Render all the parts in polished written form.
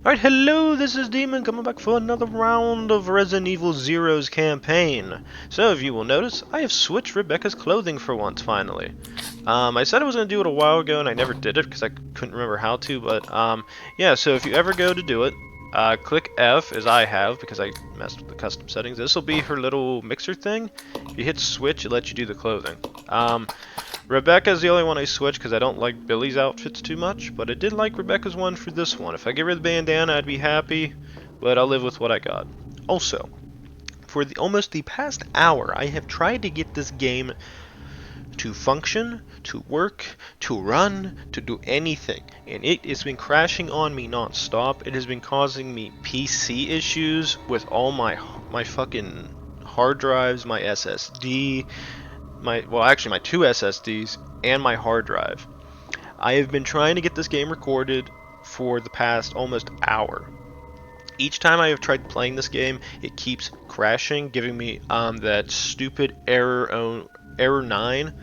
Alright, hello, this is Demon coming back for another round of Resident Evil Zero's campaign. So, if you will notice, I have switched Rebecca's clothing for once, finally. I said I was going to do it a while ago, and I never did it because I couldn't remember how to, but, yeah, so if you ever go to do it, click F, as I have, because I messed with the custom settings. This will be her little mixer thing. If you hit switch, it lets you do the clothing. Rebecca's the only one I switched because I don't like Billy's outfits too much, but I did like Rebecca's one for this one. If I get rid of the bandana, I'd be happy, but I'll live with what I got. Also, for almost the past hour, I have tried to get this game to function, to work, to run, to do anything, and it has been crashing on me non-stop. It has been causing me PC issues with all my fucking hard drives, my SSD, my two SSDs and my hard drive. I have been trying to get this game recorded for the past almost hour. Each time I have tried playing this game, it keeps crashing, giving me that stupid error 9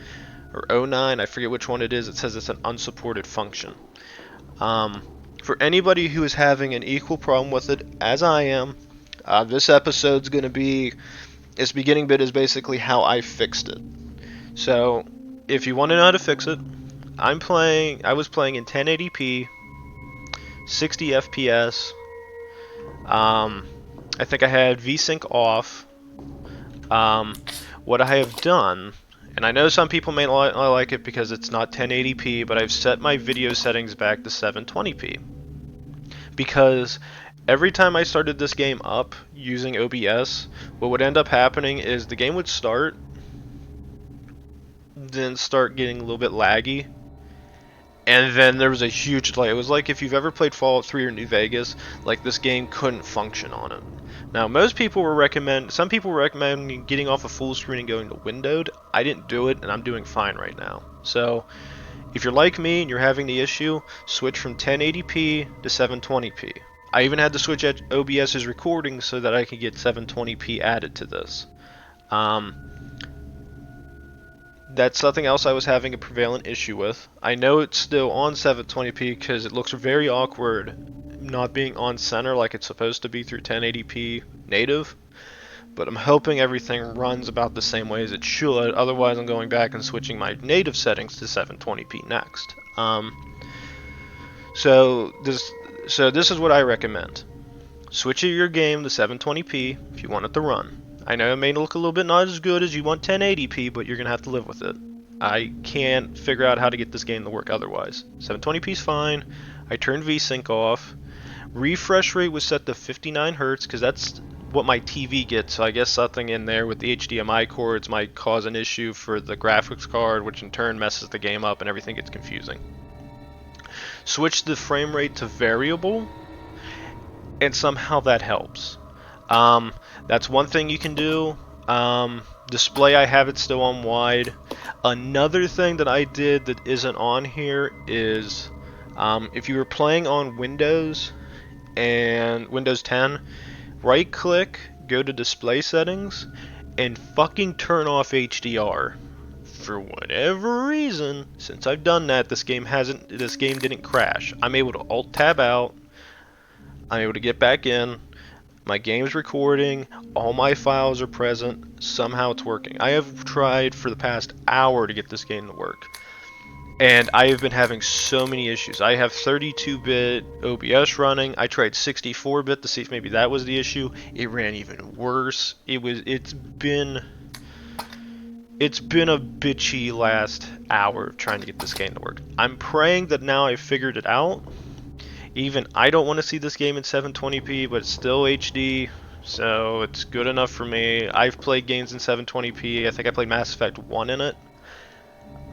or O9. I forget which one it is. It says it's an unsupported function. For anybody who is having an equal problem with it as I am, this episode's going to be, its beginning bit is basically how I fixed it. So, if you want to know how to fix it, I was playing in 1080p, 60 FPS. I think I had VSync off. What I have done, and I know some people may not like it because it's not 1080p, but I've set my video settings back to 720p. Because every time I started this game up using OBS, what would end up happening is the game would start, then start getting a little bit laggy, and then there was a huge delay. It was like if you've ever played Fallout 3 or New Vegas, like this game couldn't function on it. Now, some people recommend getting off a full screen and going to windowed. I didn't do it, and I'm doing fine right now. So, if you're like me and you're having the issue, switch from 1080p to 720p. I even had to switch OBS's recording so that I could get 720p added to this. That's something else I was having a prevalent issue with. I know it's still on 720p because it looks very awkward not being on center like it's supposed to be through 1080p native, but I'm hoping everything runs about the same way as it should. Otherwise, I'm going back and switching my native settings to 720p next. So this is what I recommend. Switch your game to 720p if you want it to run. I know it may look a little bit not as good as you want 1080p, but you're going to have to live with it. I can't figure out how to get this game to work otherwise. 720p is fine. I turned VSync off. Refresh rate was set to 59 Hz because that's what my TV gets, so I guess something in there with the HDMI cords might cause an issue for the graphics card, which in turn messes the game up and everything gets confusing. Switch the frame rate to variable, and somehow that helps. That's one thing you can do. Display, I have it still on wide. Another thing that I did that isn't on here is if you were playing on Windows and Windows 10, right click, go to display settings, and fucking turn off HDR. For whatever reason, since I've done that, this game didn't crash. I'm able to Alt Tab out. I'm able to get back in. My game's recording, all my files are present, somehow it's working. I have tried for the past hour to get this game to work, and I have been having so many issues. I have 32-bit OBS running. I tried 64-bit to see if maybe that was the issue. It ran even worse. It's been a bitchy last hour of trying to get this game to work. I'm praying that now I've figured it out. Even I don't want to see this game in 720p, but it's still HD, so it's good enough for me. I've played games in 720p. I think I played Mass Effect 1 in it.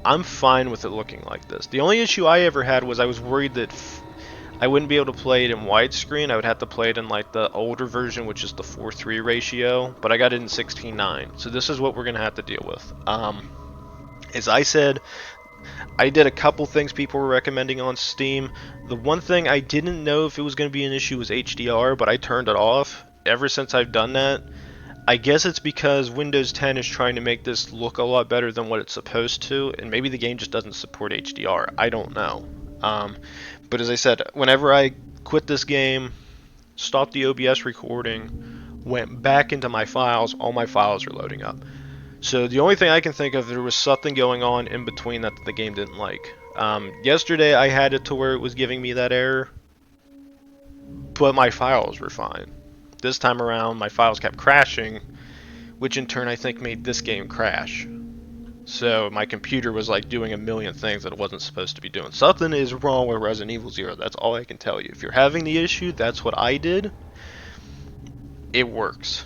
I'm fine with it looking like this. The only issue I ever had was I was worried that I wouldn't be able to play it in widescreen. I would have to play it in like the older version, which is the 4:3 ratio, but I got it in 16:9. So this is what we're going to have to deal with. As I said, I did a couple things people were recommending on Steam. The one thing I didn't know if it was going to be an issue was HDR, but I turned it off. Ever since I've done that, I guess it's because Windows 10 is trying to make this look a lot better than what it's supposed to, and maybe the game just doesn't support HDR. I don't know. But as I said, whenever I quit this game, stopped the OBS recording, went back into my files, all my files are loading up. So the only thing I can think of, there was something going on in between that the game didn't like. Yesterday I had it to where it was giving me that error, but my files were fine. This time around, my files kept crashing, which in turn I think made this game crash. So my computer was like doing a million things that it wasn't supposed to be doing. Something is wrong with Resident Evil 0. That's all I can tell you. If you're having the issue, that's what I did. It works.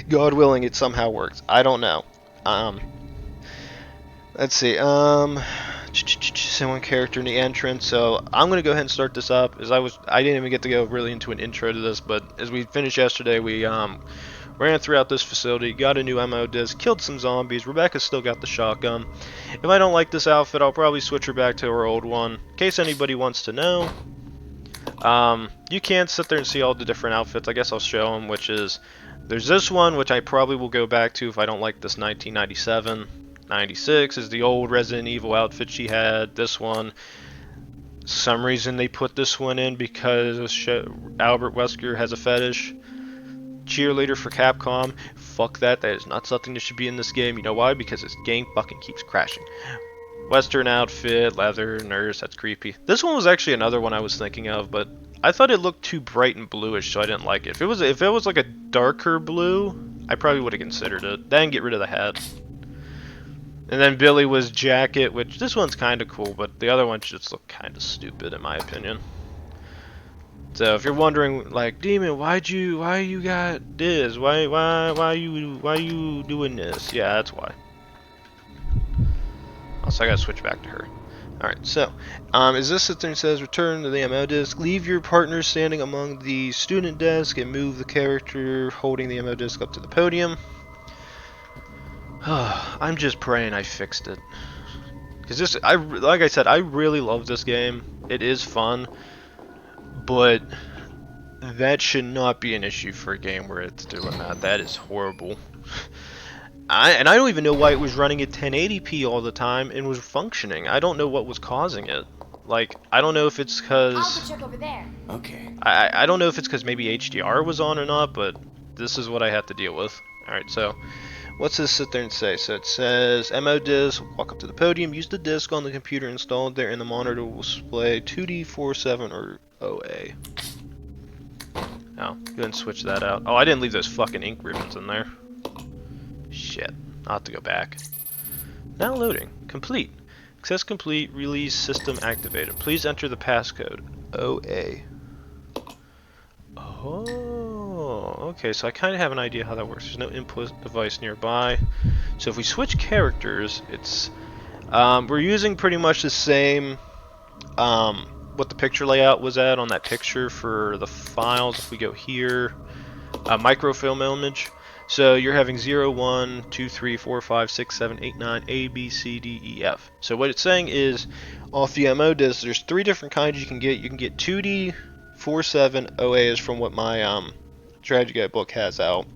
God willing, it somehow works. I don't know. Let's see. One character in the entrance. So I'm gonna go ahead and start this up. I didn't even get to go really into an intro to this, but as we finished yesterday, we ran throughout this facility, got a new ammo disc, killed some zombies. Rebecca's still got the shotgun. If I don't like this outfit, I'll probably switch her back to her old one. In case anybody wants to know, you can sit there and see all the different outfits. I guess I'll show them, which is, there's this one, which I probably will go back to if I don't like this 1997. 96 is the old Resident Evil outfit she had. This one, some reason they put this one in because Albert Wesker has a fetish. Cheerleader for Capcom. Fuck that. That is not something that should be in this game. You know why? Because this game fucking keeps crashing. Western outfit, leather, nurse. That's creepy. This one was actually another one I was thinking of, but I thought it looked too bright and bluish, so I didn't like it. If it was like a darker blue, I probably would have considered it. Then get rid of the hat. And then Billy was jacket, which this one's kind of cool, but the other one just looked kind of stupid in my opinion. So if you're wondering, like, Demon, why you got this? Why you doing this? Yeah, that's why. Also, I gotta switch back to her. Alright, so, is this it there says return to the ammo disc, leave your partner standing among the student desk and move the character holding the ammo disc up to the podium. I'm just praying I fixed it. Because like I said, I really love this game. It is fun. But that should not be an issue for a game where it's doing that. That is horrible. I don't even know why it was running at 1080p all the time and was functioning. I don't know what was causing it. Like, I don't know if it's because... Okay. I don't know if it's because maybe HDR was on or not, but this is what I have to deal with. Alright, so... What's this sit there and say? So it says, MO disc, walk up to the podium, use the disc on the computer installed there, and the monitor will display 2D, 47, or OA. Oh, go ahead and switch that out. Oh, I didn't leave those fucking ink ribbons in there. Shit. I'll have to go back. Now loading. Complete. Access complete. Release system activated. Please enter the passcode. OA. Oh, okay, so I kind of have an idea how that works. There's no input device nearby. So if we switch characters, it's... we're using pretty much the same... what the picture layout was at on that picture for the files. If we go here, microfilm image. So you're having 0, 1, 2, 3, 4, 5, 6, 7, 8, 9, A, B, C, D, E, F. So what it's saying is, off the MO disc, there's 3 different kinds you can get. You can get 2D, 47 OA is from what my strategy guide book has out.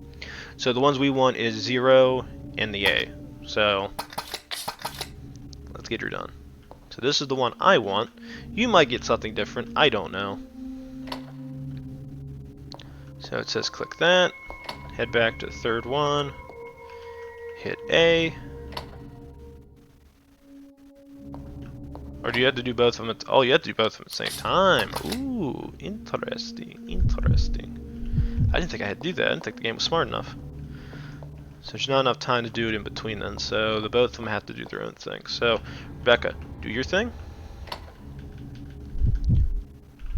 So the ones we want is 0 and the A. So let's get her done. So this is the one I want. You might get something different. I don't know. So it says click that. Head back to the third one. Hit A. Or do you have to do both of them at... Oh, you have to do both of them at the same time. Ooh, interesting. Interesting. I didn't think I had to do that. I didn't think the game was smart enough. So there's not enough time to do it in between then. So both of them have to do their own thing. So, Rebecca, do your thing.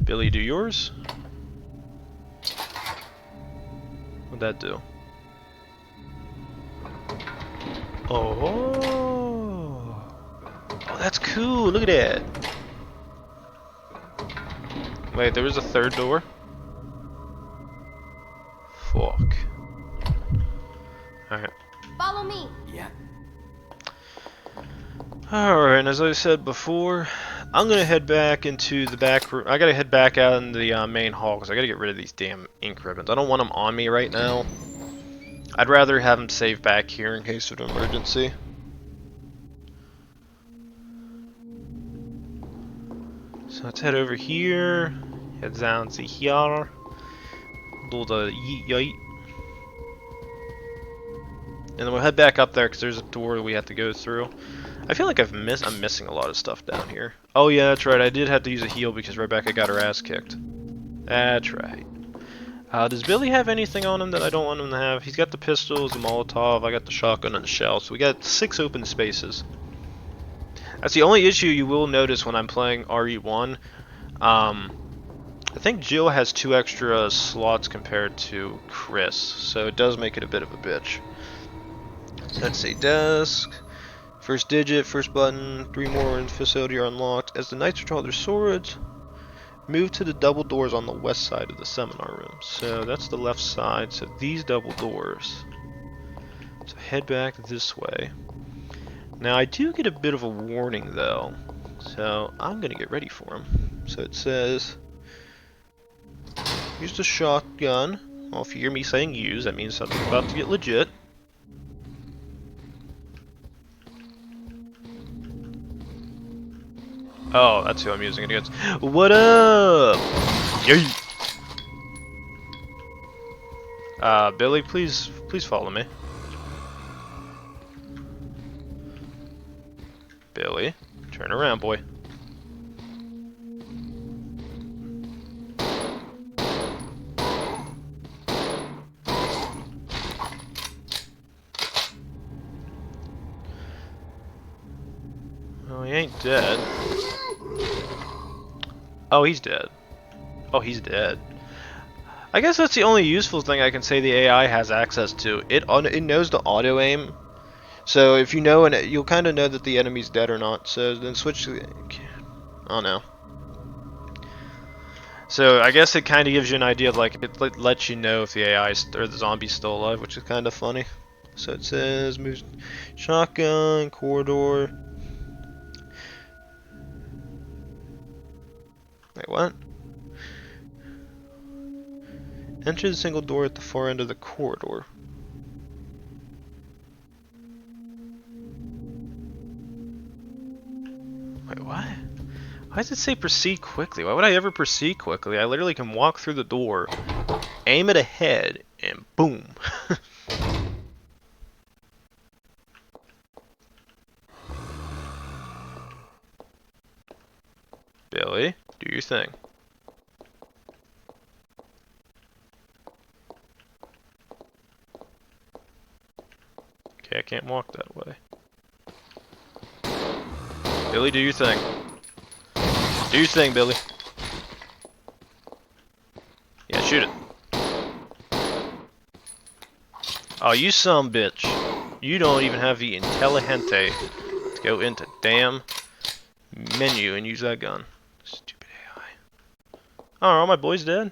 Billy, do yours. What'd that do? Oh, that's cool. Look at that. Wait, there was a third door? Fuck. Alright. Follow me. Yeah. Alright, and as I said before, I'm gonna head back into the back room. I gotta head back out in the main hall because I gotta get rid of these damn ink ribbons. I don't want them on me right now. I'd rather have them saved back here in case of an emergency. So let's head over here. Head down to here. Do the yeet yeet. And then we'll head back up there because there's a door we have to go through. I feel like I'm missing a lot of stuff down here. Oh yeah, that's right. I did have to use a heal because Rebecca got her ass kicked. That's right. Does Billy have anything on him that I don't want him to have? He's got the pistols, the Molotov, I got the shotgun and the shell, so we got 6 open spaces. That's the only issue you will notice when I'm playing RE1. I think Jill has 2 extra slots compared to Chris, so it does make it a bit of a bitch. So let's say desk, first digit, first button, 3 more in the facility are unlocked. As the knights draw their swords, move to the double doors on the west side of the seminar room. So that's the left side, so these double doors. So head back this way. Now I do get a bit of a warning though, so I'm gonna get ready for him. So it says, use the shotgun. Well, if you hear me saying use, that means something's about to get legit. Oh, that's who I'm using it against. What up? Yay! Billy, please follow me. Billy, turn around, boy. Oh, he ain't dead. Oh, he's dead. Oh, he's dead. I guess that's the only useful thing I can say the AI has access to. It knows the auto aim, so if you know, and you'll kind of know that the enemy's dead or not. So then switch to the. Oh no. So I guess it kind of gives you an idea of like it lets you know if the AI or the zombie's still alive, which is kind of funny. So it says moves shotgun corridor. Wait, what? Enter the single door at the far end of the corridor. Wait, what? Why does it say proceed quickly? Why would I ever proceed quickly? I literally can walk through the door, aim it ahead, and boom. Billy, do your thing. Okay, I can't walk that way. Billy, do your thing. Do your thing, Billy. Yeah, shoot it. Oh, you some bitch. You don't even have the intelligente to go into damn menu and use that gun. Stupid AI. Oh, are all my boys dead?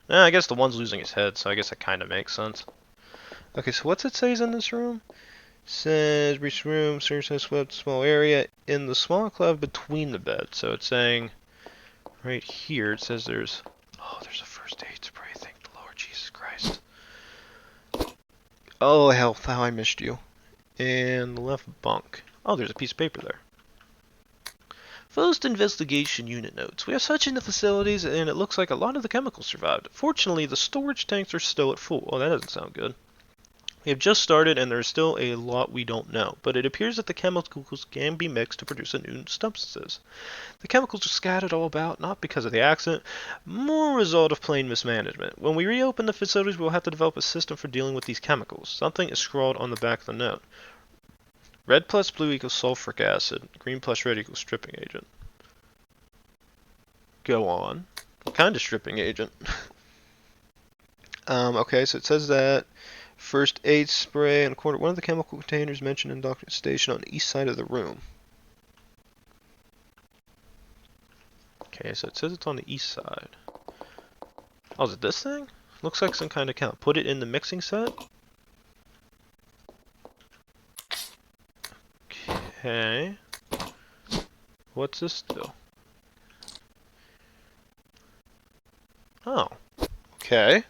I guess the one's losing his head, so I guess that kind of makes sense. Okay, so what's it say is in this room? Says reach room, search has swept small area in the small cloud between the beds. So it's saying right here it says there's a first aid spray, thank the Lord Jesus Christ. Oh hell, how I missed you. And the left bunk. Oh, there's a piece of paper there. First investigation unit notes. We are searching the facilities and it looks like a lot of the chemicals survived. Fortunately, the storage tanks are still at full. Oh, that doesn't sound good. We have just started and there's still a lot we don't know, but it appears that the chemicals can be mixed to produce new substances. The chemicals are scattered all about, not because of the accident, more a result of plain mismanagement. When we reopen the facilities, we'll have to develop a system for dealing with these chemicals. Something is scrawled on the back of the note. Red plus blue equals sulfuric acid. Green plus red equals stripping agent. Go on. What kind of stripping agent? Okay, so it says that first aid spray and quarter. One of the chemical containers mentioned in documentation on the east side of the room. Okay, so it says it's on the east side. Oh, is it this thing? Looks like some kind of count. Put it in the mixing set. Okay. What's this do? Oh. Okay.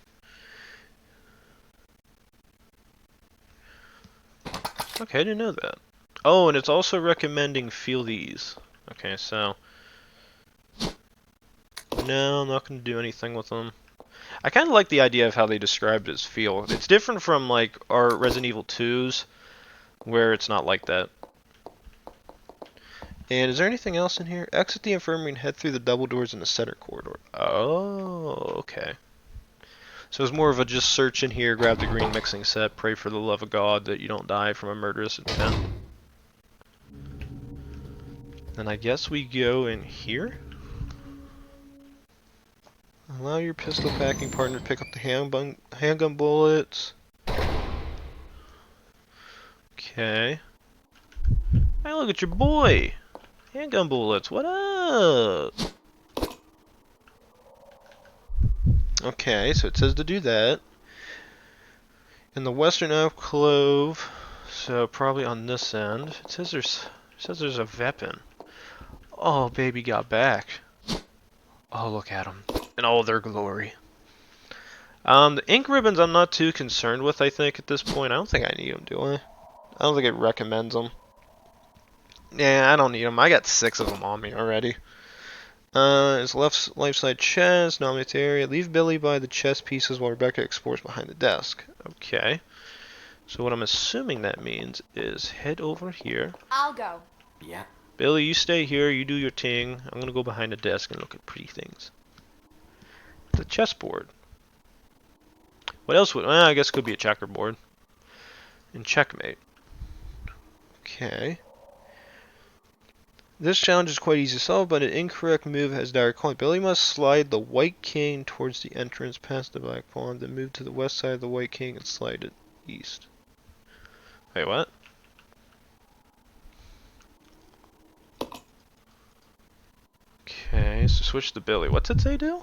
Okay, I didn't know that. Oh, and it's also recommending feel these. Okay, so No, I'm not going to do anything with them. I kind of like the idea of how they described his feel. It's different from like our Resident Evil 2s, where it's not like that. And is there anything else in here? Exit the infirmary and head through the double doors in the center corridor. Oh, okay. So it's more of a just search in here, grab the green mixing set, pray for the love of God that you don't die from a murderous intent. And I guess we go in here. Allow your pistol packing partner to pick up the handgun bullets. Okay. Hey, look at your boy! Handgun bullets, what up? Okay, so it says to do that. In the western alcove, so probably on this end, it says there's a weapon. Oh, baby got back. Oh, look at them in all their glory. The ink ribbons I'm not too concerned with, I think, at this point. I don't think I need them, do I? I don't think it recommends them. Yeah, I don't need them. I got 6 of them on me already. His left side chest, nominate area. Leave Billy by the chest pieces while Rebecca explores behind the desk. Okay. So what I'm assuming that means is head over here. I'll go. Yeah. Billy, you stay here. You do your thing. I'm gonna go behind the desk and look at pretty things. The chessboard. What else would... Well, I guess it could be a checkerboard. And checkmate. Okay. This challenge is quite easy to solve, but an incorrect move has dire consequences. Billy must slide the white king towards the entrance past the black pawn, then move to the west side of the white king and slide it east. Wait, what? Okay, so switch to Billy. What did they do?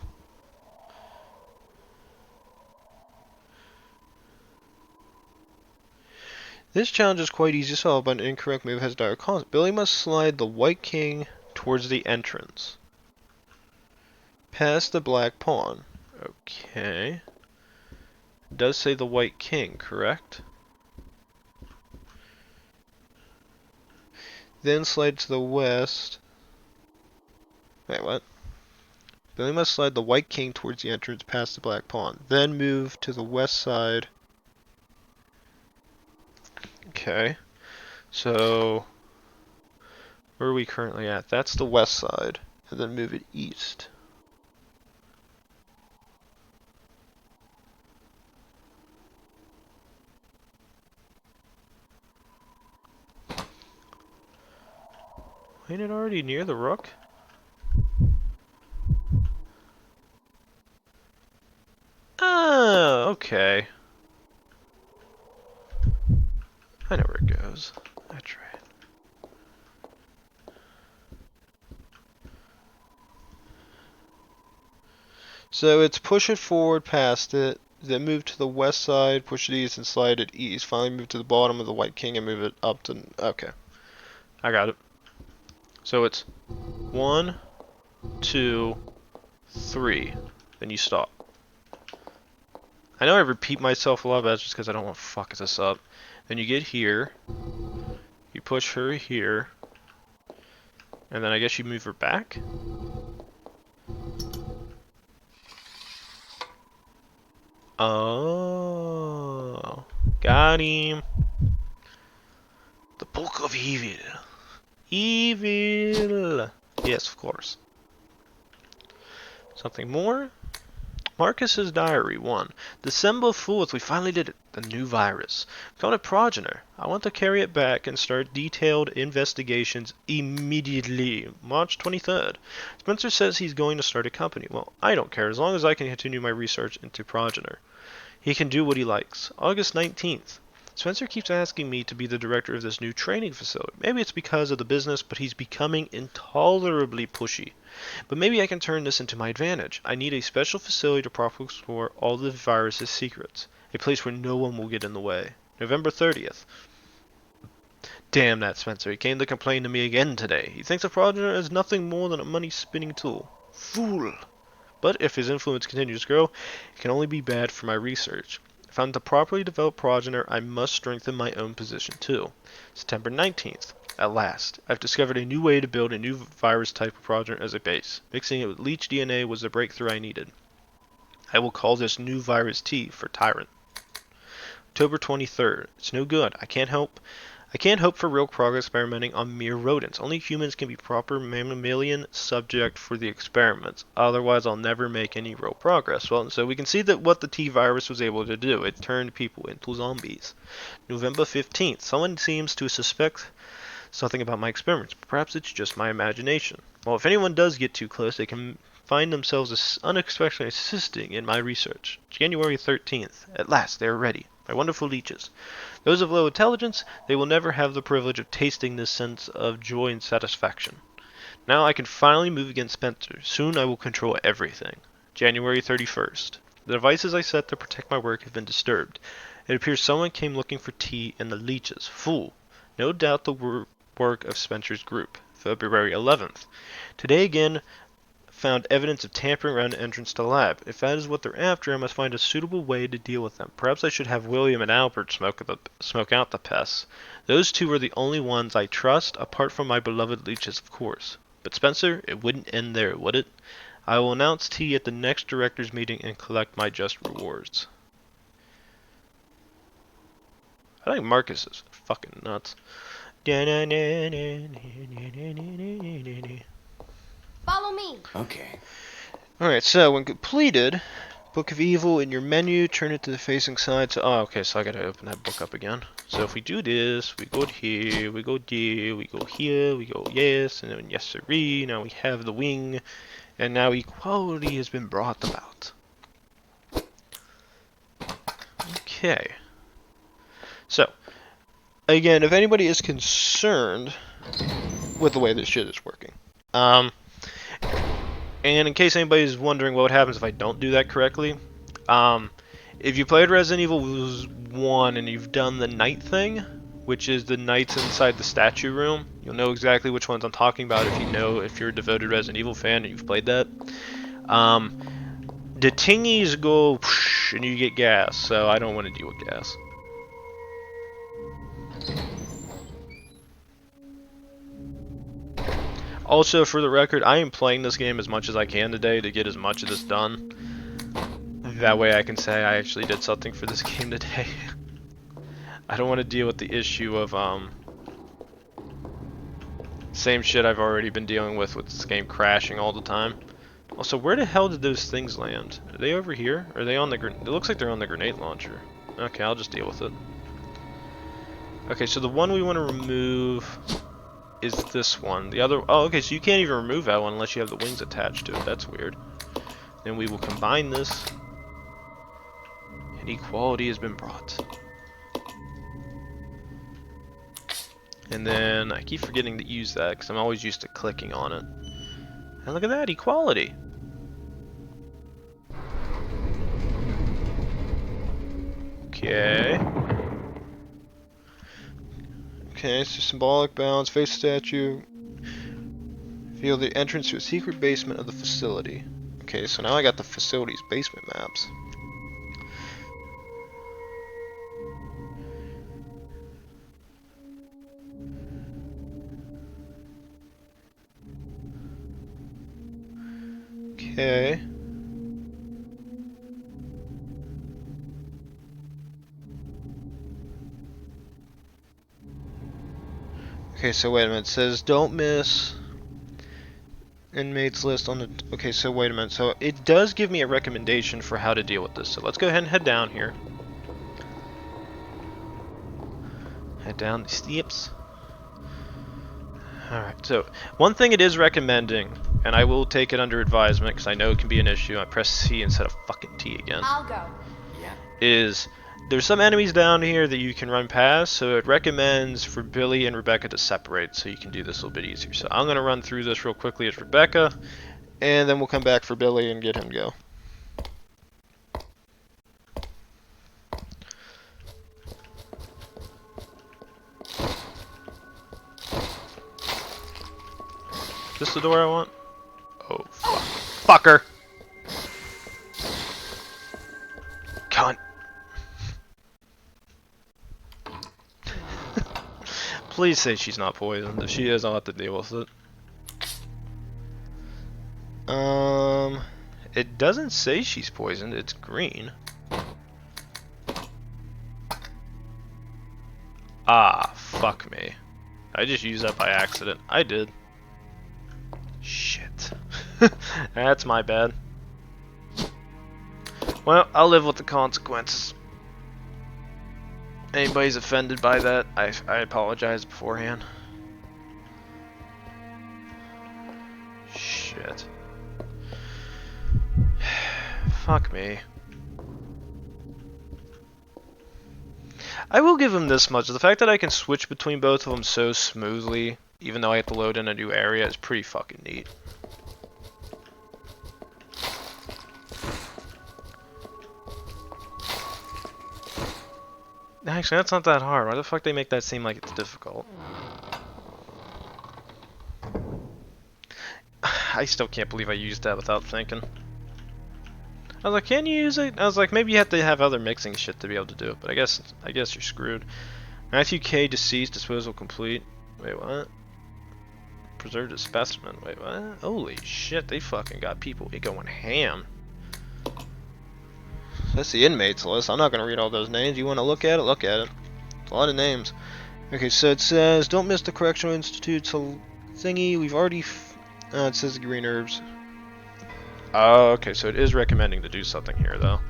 This challenge is quite easy to solve, but an incorrect move has dire consequences. Billy must slide the white king towards the entrance. Past the black pawn. Okay. It does say the white king, correct? Then slide to the west. Wait, what? Billy must slide the white king towards the entrance past the black pawn. Then move to the west side. Okay. So, where are we currently at? That's the west side. And then move it east. Ain't it already near the rook? Oh, okay. I know where it goes. That's right. So it's push it forward past it, then move to the west side, push it east, and slide it east. Finally move to the bottom of the white king and move it up to... Okay. I got it. So it's 1, 2, 3. Then you stop. I know I repeat myself a lot, but that's just because I don't want to fuck this up. Then you get here. You push her here. And then I guess you move her back? Oh. Got him. The Book of Evil. Evil. Yes, of course. Something more? Marcus's diary. 1. December 4th, we finally did it. The new virus. Found a progenitor. I want to carry it back and start detailed investigations immediately. March 23rd. Spencer says he's going to start a company. Well, I don't care as long as I can continue my research into progenitor. He can do what he likes. August 19th. Spencer keeps asking me to be the director of this new training facility. Maybe it's because of the business, but he's becoming intolerably pushy. But maybe I can turn this into my advantage. I need a special facility to properly explore all the virus's secrets. A place where no one will get in the way. November 30th. Damn that Spencer. He came to complain to me again today. He thinks a progenitor is nothing more than a money-spinning tool. Fool. But if his influence continues to grow, it can only be bad for my research. If I'm to properly develop progenitor, I must strengthen my own position too. September 19th. At last, I've discovered a new way to build a new virus type of project as a base. Mixing it with leech DNA was the breakthrough I needed. I will call this new virus T for Tyrant. October 23rd. It's no good. I can't hope for real progress experimenting on mere rodents. Only humans can be proper mammalian subject for the experiments. Otherwise, I'll never make any real progress. Well, so we can see that what the T virus was able to do. It turned people into zombies. November 15th. Someone seems to suspect something about my experiments. Perhaps it's just my imagination. Well, if anyone does get too close, they can find themselves unexpectedly assisting in my research. January 13th. At last, they are ready. My wonderful leeches. Those of low intelligence, they will never have the privilege of tasting this sense of joy and satisfaction. Now I can finally move against Spencer. Soon I will control everything. January 31st. The devices I set to protect my work have been disturbed. It appears someone came looking for tea in the leeches. Fool. No doubt the work of Spencer's group. February 11th. Today again found evidence of tampering around the entrance to the lab. If that is what they're after, I must find a suitable way to deal with them. Perhaps I should have William and Albert smoke out the pests. Those two are the only ones I trust, apart from my beloved leeches, of course. But Spencer, it wouldn't end there, would it? I will announce tea at the next director's meeting and collect my just rewards. I think Marcus is fucking nuts. Follow me. Okay. Alright, so when completed, Book of Evil in your menu, turn it to the facing side. So, oh, okay, so I gotta open that book up again. So if we do this, we go here, we go there, we go here, we go yes, and then yes sirree. Now we have the wing, and now equality has been brought about. Okay. So, again, if anybody is concerned with the way this shit is working, and in case anybody's wondering what happens if I don't do that correctly, if you played Resident Evil 1 and you've done the night thing, which is the nights inside the statue room, you'll know exactly which ones I'm talking about if you're a devoted Resident Evil fan and you've played that. The tingies go whoosh, and you get gas, so I don't want to deal with gas. Also, for the record, I am playing this game as much as I can today to get as much of this done. That way I can say I actually did something for this game today. I don't want to deal with the issue of, same shit I've already been dealing with this game crashing all the time. Also, where the hell did those things land? Are they over here? Or are they on the it looks like they're on the grenade launcher. Okay, I'll just deal with it. Okay, so the one we want to remove is this one. The other, oh, okay, so you can't even remove that one unless you have the wings attached to it. That's weird. Then we will combine this, and equality has been brought. And then I keep forgetting to use that because I'm always used to clicking on it. And look at that, equality. Okay. Okay, so symbolic balance, face statue. Reveal the entrance to a secret basement of the facility. Okay, so now I got the facility's basement maps. Okay. Okay, so wait a minute. It says don't miss inmates list on the... Okay, so wait a minute. So it does give me a recommendation for how to deal with this. So let's go ahead and head down here. Head down the steps. Alright, so one thing it is recommending, and I will take it under advisement because I know it can be an issue. I press C instead of fucking T again. I'll go. Yeah. Is there's some enemies down here that you can run past, so it recommends for Billy and Rebecca to separate so you can do this a little bit easier. So I'm going to run through this real quickly as Rebecca, and then we'll come back for Billy and get him to go. Is this the door I want? Oh, fuck. Fucker! Cunt. Please say she's not poisoned. If she is, I'll have to deal with it. It doesn't say she's poisoned. It's green. Ah, fuck me. I just used that by accident. I did. Shit. That's my bad. Well, I'll live with the consequences. Anybody's offended by that, I apologize beforehand. Shit. Fuck me. I will give him this much. The fact that I can switch between both of them so smoothly, even though I have to load in a new area, is pretty fucking neat. Actually, that's not that hard. Why the fuck they make that seem like it's difficult? I still can't believe I used that without thinking. I was like, can you use it? I was like, maybe you have to have other mixing shit to be able to do it, but I guess you're screwed. Matthew K. deceased, disposal complete. Wait, what? Preserved a specimen. Wait, what? Holy shit, they fucking got people going ham. That's the inmates list. I'm not gonna read all those names. You want to look at it? Look at it. It's a lot of names. Okay, so it says, don't miss the Correctional Institute thingy. We've already. It says the green herbs. Oh, okay, so it is recommending to do something here, though.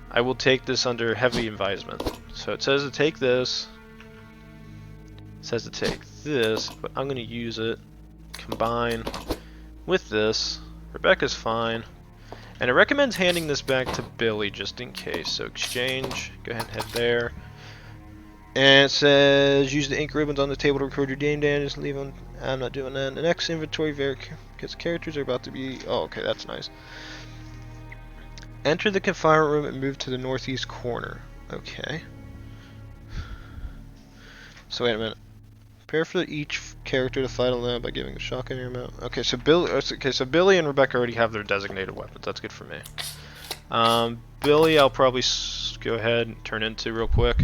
I will take this under heavy advisement. So it says to take this. It says to take this, but I'm going to use it. Combine with this. Rebecca's fine. And it recommends handing this back to Billy just in case. So exchange. Go ahead and head there. And it says use the ink ribbons on the table to record your game data. Just leave them. I'm not doing that. The next inventory because characters are about to be. Oh, okay, that's nice. Enter the confinement room and move to the northeast corner. Okay. So wait a minute. Prepare for each character to fight alone by giving a shotgun your mouth. Okay, so Billy and Rebecca already have their designated weapons. That's good for me. Billy, I'll probably go ahead and turn into real quick.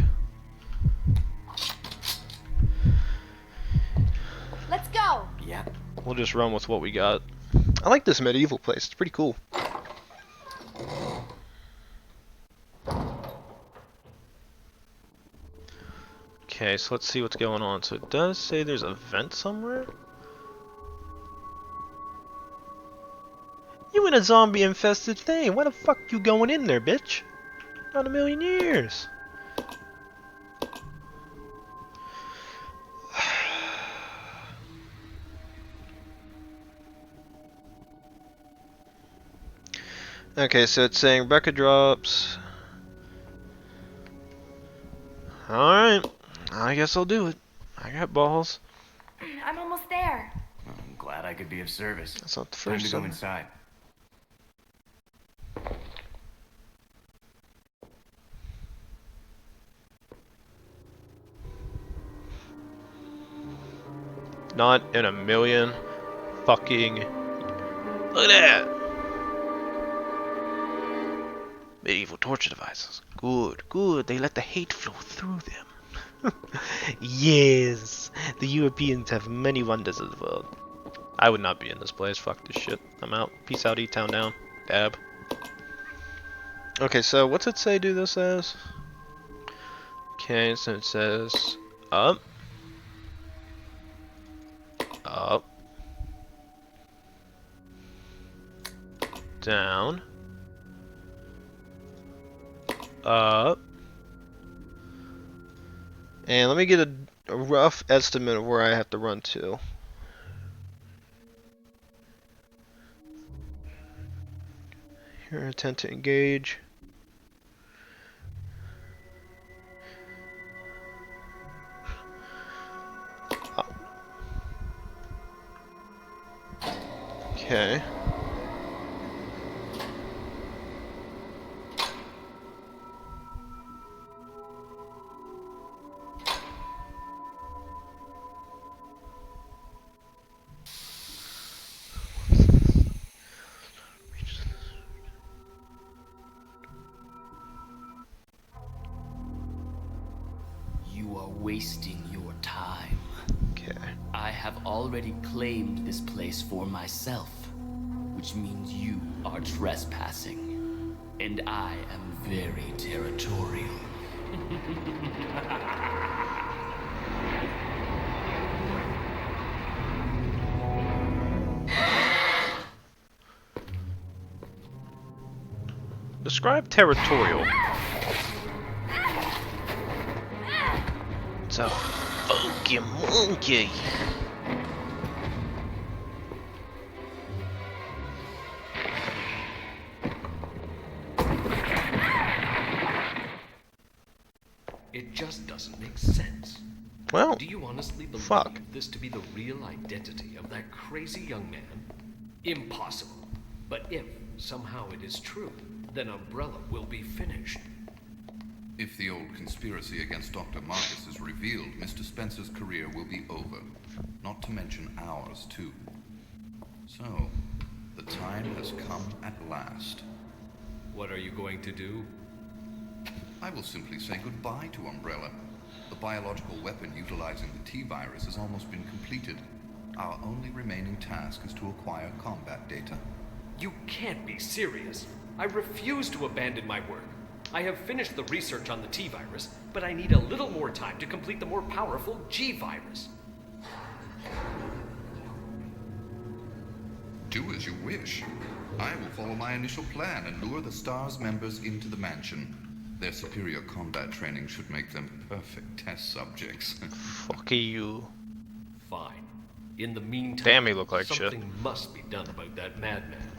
Let's go. Yeah. We'll just run with what we got. I like this medieval place. It's pretty cool. Okay, so let's see what's going on. So it does say there's a vent somewhere. You in a zombie infested thing. Why the fuck you going in there, bitch? Not a million years. Okay, so it's saying Rebecca drops. Alright, I guess I'll do it. I got balls. I'm almost there. I'm glad I could be of service. That's not the Time first to go time. inside. Not in a million fucking. Look at that! Medieval torture devices. Good, good. They let the hate flow through them. Yes! The Europeans have many wonders of the world. I would not be in this place. Fuck this shit. I'm out. Peace out, E-Town down. Dab. Okay, so what's it say do this as? Okay, so it says up. Up. Down. Up. And let me get a rough estimate of where I have to run to. Here, attempt to engage. Okay. You are wasting your time. have already claimed this place for myself, which means you are trespassing. And I am very territorial. Describe territorial. It's a funky monkey. It just doesn't make sense. Well, Do you honestly believe fuck. this to be the real identity of that crazy young man? Impossible. But if somehow it is true, then Umbrella will be finished. If the old conspiracy against Dr. Marcus is revealed, Mr. Spencer's career will be over. Not to mention ours, too. So, the time has come at last. What are you going to do? I will simply say goodbye to Umbrella. The biological weapon utilizing the T-virus has almost been completed. Our only remaining task is to acquire combat data. You can't be serious. I refuse to abandon my work. I have finished the research on the T-virus, but I need a little more time to complete the more powerful G-virus. Do as you wish. I will follow my initial plan and lure the STARS members into the mansion. Their superior combat training should make them perfect test subjects. Fuck you. Fine. In the meantime, Damn, he looked like shit. something must be done about that madman.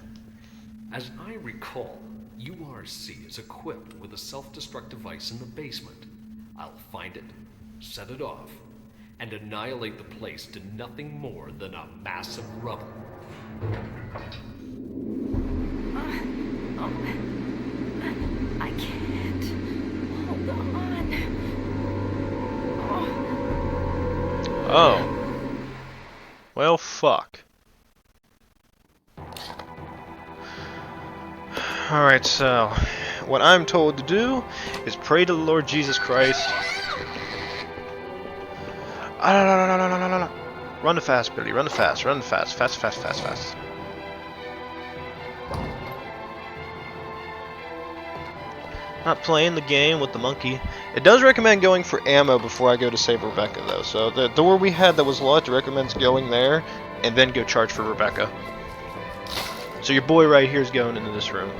As I recall, URC is equipped with a self-destruct device in the basement. I'll find it, set it off, and annihilate the place to nothing more than a mass of rubble. I can't. Hold on. Oh. Well, fuck. Alright, so what I'm told to do is pray to the Lord Jesus Christ. Run fast, Billy. Run fast. Run fast. Fast, fast, fast, fast. Not playing the game with the monkey. It does recommend going for ammo before I go to save Rebecca, though. So the door we had that was locked recommends going there and then go charge for Rebecca. So your boy right here is going into this room.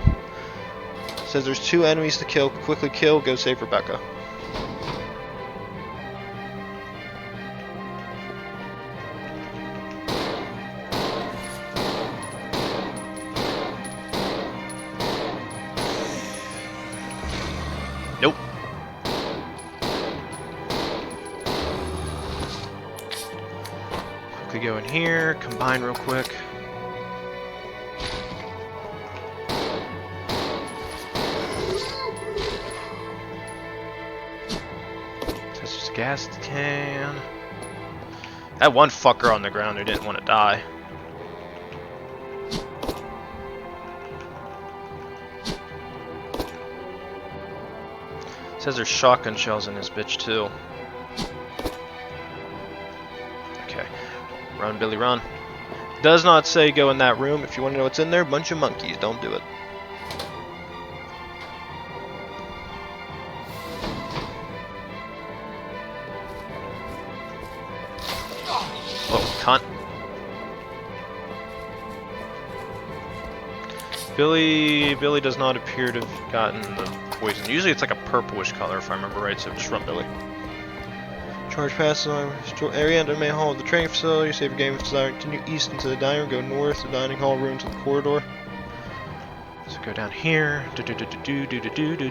Says there's 2 enemies to kill. Quickly kill. Go save Rebecca. Nope. Quickly go in here. Combine real quick. Gas can. That one fucker on the ground who didn't want to die. Says there's shotgun shells in this bitch too. Okay. Run, Billy, run. Does not say go in that room. If you want to know what's in there, bunch of monkeys. Don't do it. Cunt. Billy does not appear to have gotten the poison. Usually it's like a purplish color if I remember right, so just run Billy. Charge past the area into the main hall of the training facility. Save your game if desired. Continue east into the dining room. Go north, the dining hall room to the corridor. So go down here. Do do do do do do do do do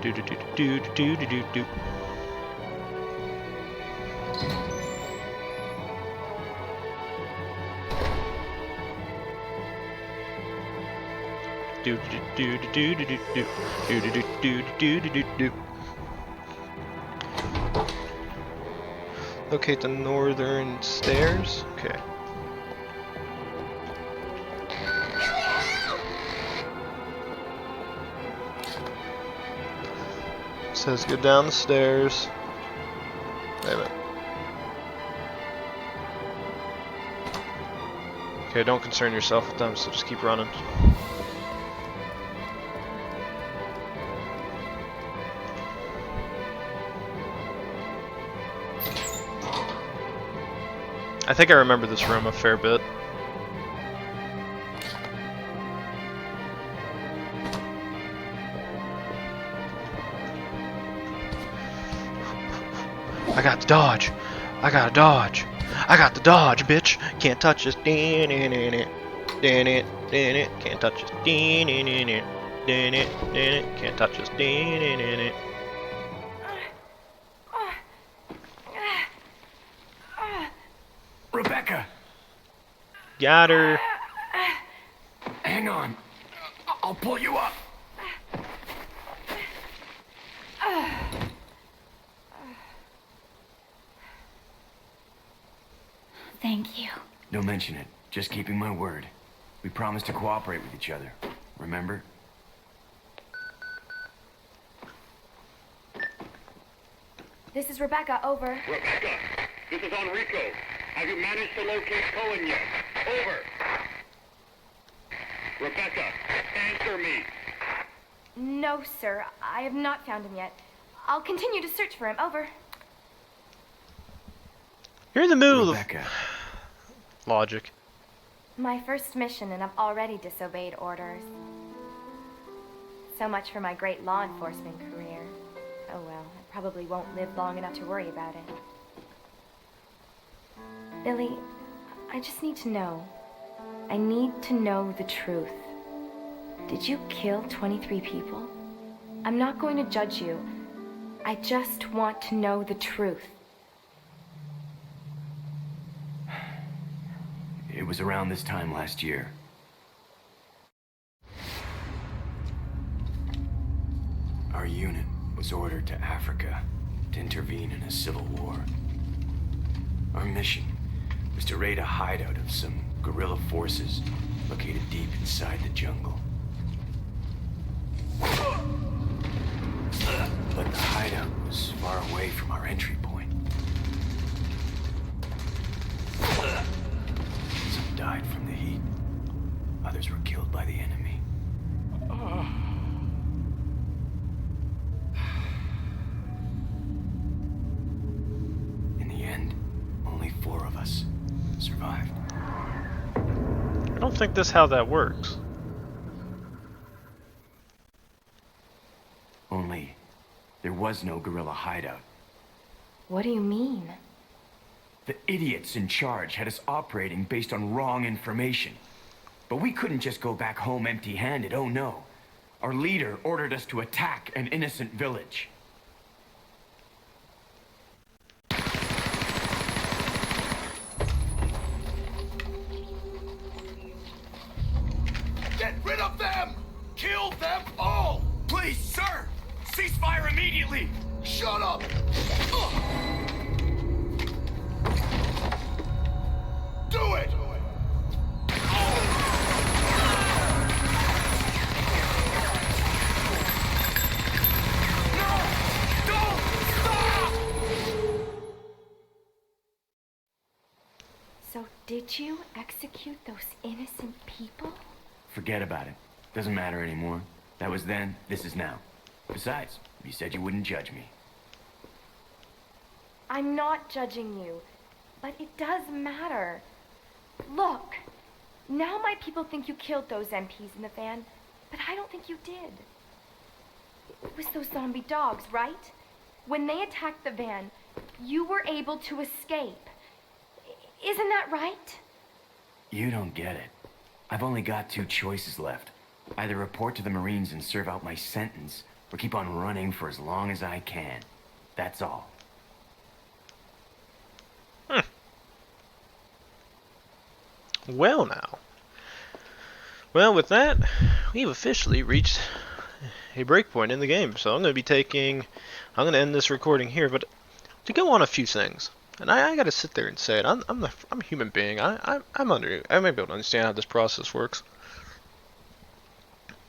do do do do do do do do. Do do do do do do do do do do do do do do. Locate the northern stairs. Okay. Says go down the stairs. Wait a minute. Okay, don't concern yourself with them, so just keep running. I think I remember this room a fair bit. I got the dodge. I got a dodge. I got the dodge, bitch. Can't touch this. Can't touch this. Can't touch this. Rebecca, Got her. hang on. I'll pull you up. Thank you. Don't mention it. Just keeping my word. We promised to cooperate with each other. Remember? This is Rebecca, over. Rebecca, this is Enrico. Have you managed to locate Coen yet? Over. Rebecca, answer me. No, sir. I have not found him yet. I'll continue to search for him, over. You're in the middle of Rebecca. logic. My first mission, and I've already disobeyed orders. So much for my great law enforcement career. Oh well, I probably won't live long enough to worry about it. Billy, I just need to know. I need to know the truth. Did you kill 23 people? I'm not going to judge you. I just want to know the truth. It was around this time last year. Our unit was ordered to Africa to intervene in a civil war. Our mission was to raid a hideout of some guerrilla forces located deep inside the jungle. But the hideout was far away from our entry point. Some died from the heat. Others were killed by the enemy. In the end, only 4 of us survived. I don't think that's how that works. Only there was no guerrilla hideout. What do you mean? The idiots in charge had us operating based on wrong information. But we couldn't just go back home empty-handed, oh no. Our leader ordered us to attack an innocent village. Get rid of them! Kill them all! Please, sir! Ceasefire immediately! Shut up! Do it! So did you execute those innocent people? Forget about it. Doesn't matter anymore. That was then, this is now. Besides, you said you wouldn't judge me. I'm not judging you, but it does matter. Look, now my people think you killed those MPs in the van, but I don't think you did. It was those zombie dogs, right? When they attacked the van, you were able to escape. Isn't that right? You don't get it. I've only got 2 choices left. Either report to the Marines and serve out my sentence, or keep on running for as long as I can. That's all. Well now. Well, with that, we've officially reached a breakpoint in the game. So I'm going to end this recording here, but to go on a few things. And I got to sit there and say it. I'm a human being. I may be able to understand how this process works.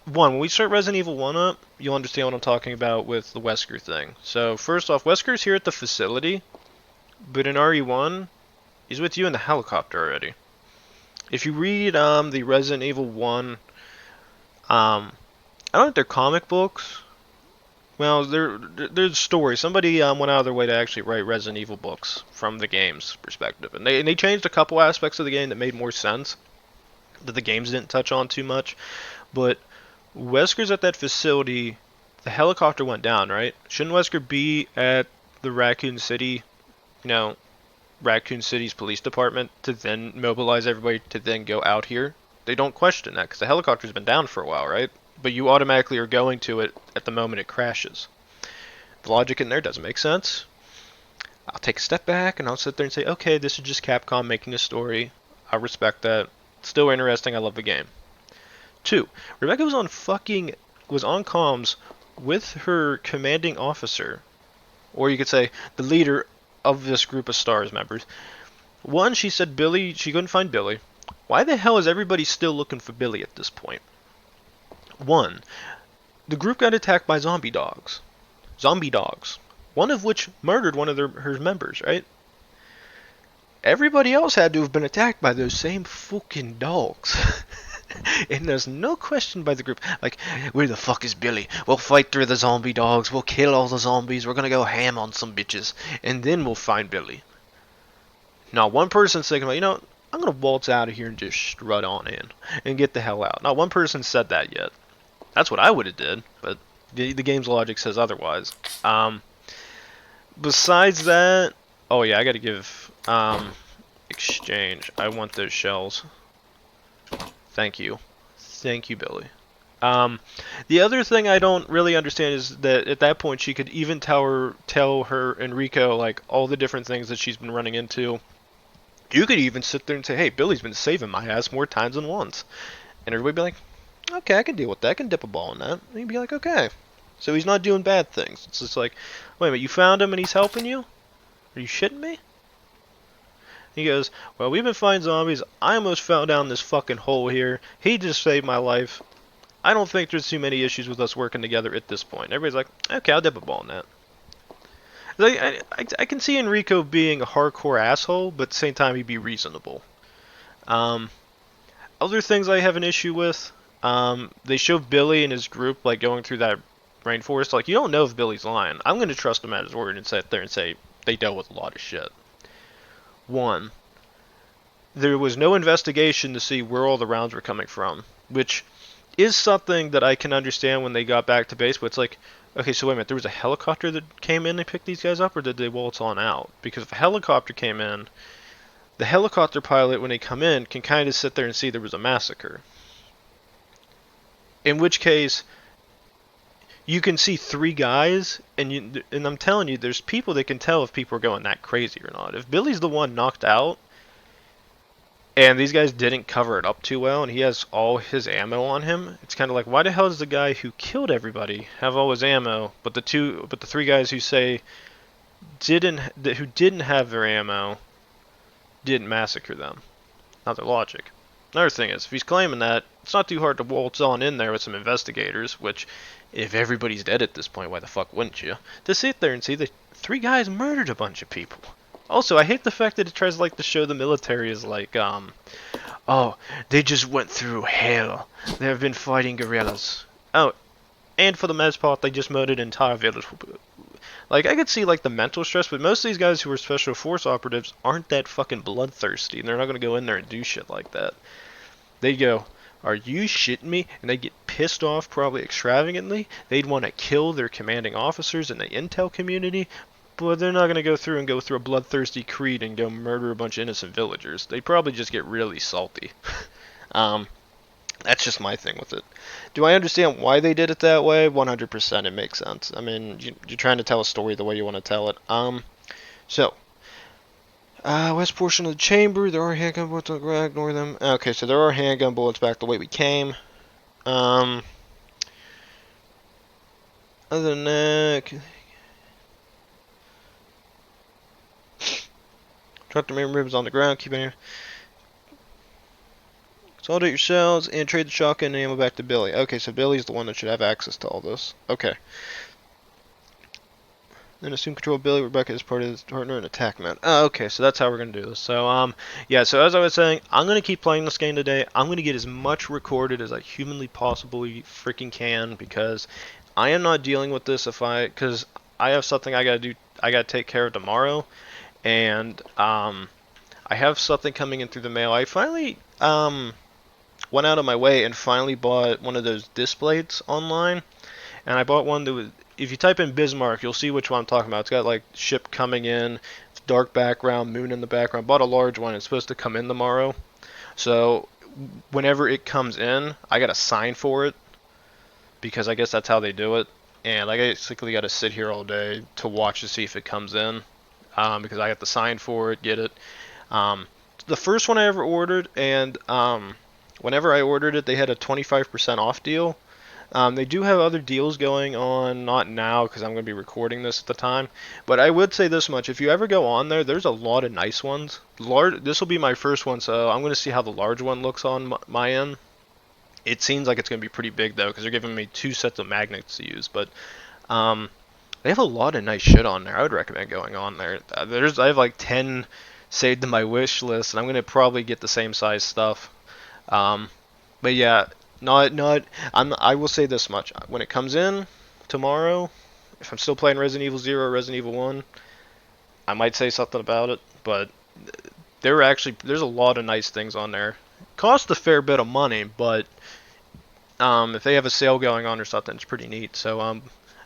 One, when we start Resident Evil 1 up, you'll understand what I'm talking about with the Wesker thing. So first off, Wesker's here at the facility, but in RE1, he's with you in the helicopter already. If you read the Resident Evil 1, I don't think they're comic books. Well, there's stories. Somebody went out of their way to actually write Resident Evil books from the game's perspective, and they changed a couple aspects of the game that made more sense that the games didn't touch on too much. But Wesker's at that facility. The helicopter went down, right? Shouldn't Wesker be at the Raccoon City, Raccoon City's police department to then mobilize everybody to then go out here? They don't question that because the helicopter's been down for a while, right? But you automatically are going to it at the moment it crashes. The logic in there doesn't make sense. I'll take a step back and I'll sit there and say, okay, this is just Capcom making a story. I respect that. Still interesting. I love the game. 2. Rebecca was on comms with her commanding officer, or you could say the leader of this group of STARS members. 1, she said she couldn't find Billy. Why the hell is everybody still looking for Billy at this point? 1, the group got attacked by zombie dogs. One of which murdered one of her members, right? Everybody else had to have been attacked by those same fucking dogs. And there's no question by the group, like, where the fuck is Billy? We'll fight through the zombie dogs, we'll kill all the zombies, we're gonna go ham on some bitches, and then we'll find Billy. Not one person's thinking about, I'm gonna waltz out of here and just strut on in and get the hell out. Not one person said that yet. That's what I would have did, but the game's logic says otherwise. Besides that, oh yeah, I gotta give exchange. I want those shells. Thank you, Billy. The other thing I don't really understand is that at that point she could even tell her Enrico like all the different things that she's been running into. You could even sit there and say, hey, Billy's been saving my ass more times than once. And everybody be like, okay, I can deal with that. I can dip a ball in that. And he'd be like, okay. So he's not doing bad things. It's just like, wait a minute, you found him and he's helping you? Are you shitting me? He goes, well, we've been fighting zombies. I almost fell down this fucking hole here. He just saved my life. I don't think there's too many issues with us working together at this point. Everybody's like, okay, I'll dip a ball in that. I can see Enrico being a hardcore asshole, but at the same time he'd be reasonable. Other things I have an issue with, they show Billy and his group like going through that rainforest. Like, you don't know if Billy's lying. I'm going to trust him at his word and sit there and say they dealt with a lot of shit. 1, there was no investigation to see where all the rounds were coming from, which is something that I can understand when they got back to base, but it's like, okay, so wait a minute, there was a helicopter that came in and picked these guys up, or did they waltz on out? Because if a helicopter came in, the helicopter pilot, when they come in, can kind of sit there and see there was a massacre. In which case, you can see 3 guys, and I'm telling you, there's people that can tell if people are going that crazy or not. If Billy's the one knocked out, and these guys didn't cover it up too well, and he has all his ammo on him, it's kind of like, why the hell does the guy who killed everybody have all his ammo, but the 3 guys who say who didn't have their ammo didn't massacre them? Not their logic. Another thing is, if he's claiming that, it's not too hard to waltz on in there with some investigators, which, if everybody's dead at this point, why the fuck wouldn't you? To sit there and see that 3 guys murdered a bunch of people. Also, I hate the fact that it tries like to show the military as like, oh, they just went through hell. They have been fighting guerrillas. Oh, and for the most part, they just murdered an entire village. Like, I could see like the mental stress, but most of these guys who are special force operatives aren't that fucking bloodthirsty, and they're not gonna go in there and do shit like that. They go, are you shitting me? And they get pissed off, probably extravagantly. They'd want to kill their commanding officers in the intel community, but they're not going to go through a bloodthirsty creed and go murder a bunch of innocent villagers. They'd probably just get really salty. That's just my thing with it. Do I understand why they did it that way? 100%, it makes sense. I mean, you're trying to tell a story the way you want to tell it. West portion of the chamber, there are handgun bullets on the ground, ignore them. Okay, so there are handgun bullets back the way we came. Other than that, drop the main ribs on the ground, keep it here. Consolidate your shells and trade the shotgun and ammo back to Billy. Okay, so Billy's the one that should have access to all this. Okay. and assume control of Billy. Rebecca is part of his partner in attack mode. Okay, so that's how we're gonna do this. So yeah. So as I was saying, I'm gonna keep playing this game today. I'm gonna get as much recorded as I humanly possibly freaking can because I am not dealing with this because I have something I gotta do. I gotta take care of tomorrow, and I have something coming in through the mail. I finally went out of my way and finally bought one of those disc plates online, and I bought one that was. If you type in Bismarck, you'll see which one I'm talking about. It's got like ship coming in, dark background, moon in the background. Bought a large one. It's supposed to come in tomorrow. So whenever it comes in, I gotta sign for it because I guess that's how they do it. And I basically gotta sit here all day to watch to see if it comes in because I have to sign for it, get it. The first one I ever ordered, and whenever I ordered it, they had a 25% off deal. They do have other deals going on, not now because I'm going to be recording this at the time, but I would say this much, if you ever go on there, there's a lot of nice ones. This will be my first one, so I'm going to see how the large one looks on my end. It seems like it's going to be pretty big though, because they're giving me 2 sets of magnets to use, but they have a lot of nice shit on there. I would recommend going on there. I have like 10 saved to my wish list, and I'm going to probably get the same size stuff. But yeah, I will say this much. When it comes in tomorrow, if I'm still playing Resident Evil 0 or Resident Evil 1, I might say something about it, but there's a lot of nice things on there. Cost a fair bit of money, but if they have a sale going on or something, it's pretty neat. So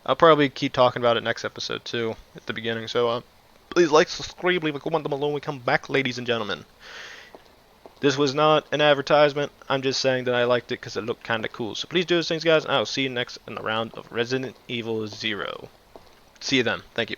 I'll probably keep talking about it next episode too at the beginning. So please like, subscribe, leave a comment below when we come back, ladies and gentlemen. This was not an advertisement. I'm just saying that I liked it because it looked kind of cool. So please do those things, guys, and I will see you next in the round of Resident Evil 0. See you then. Thank you.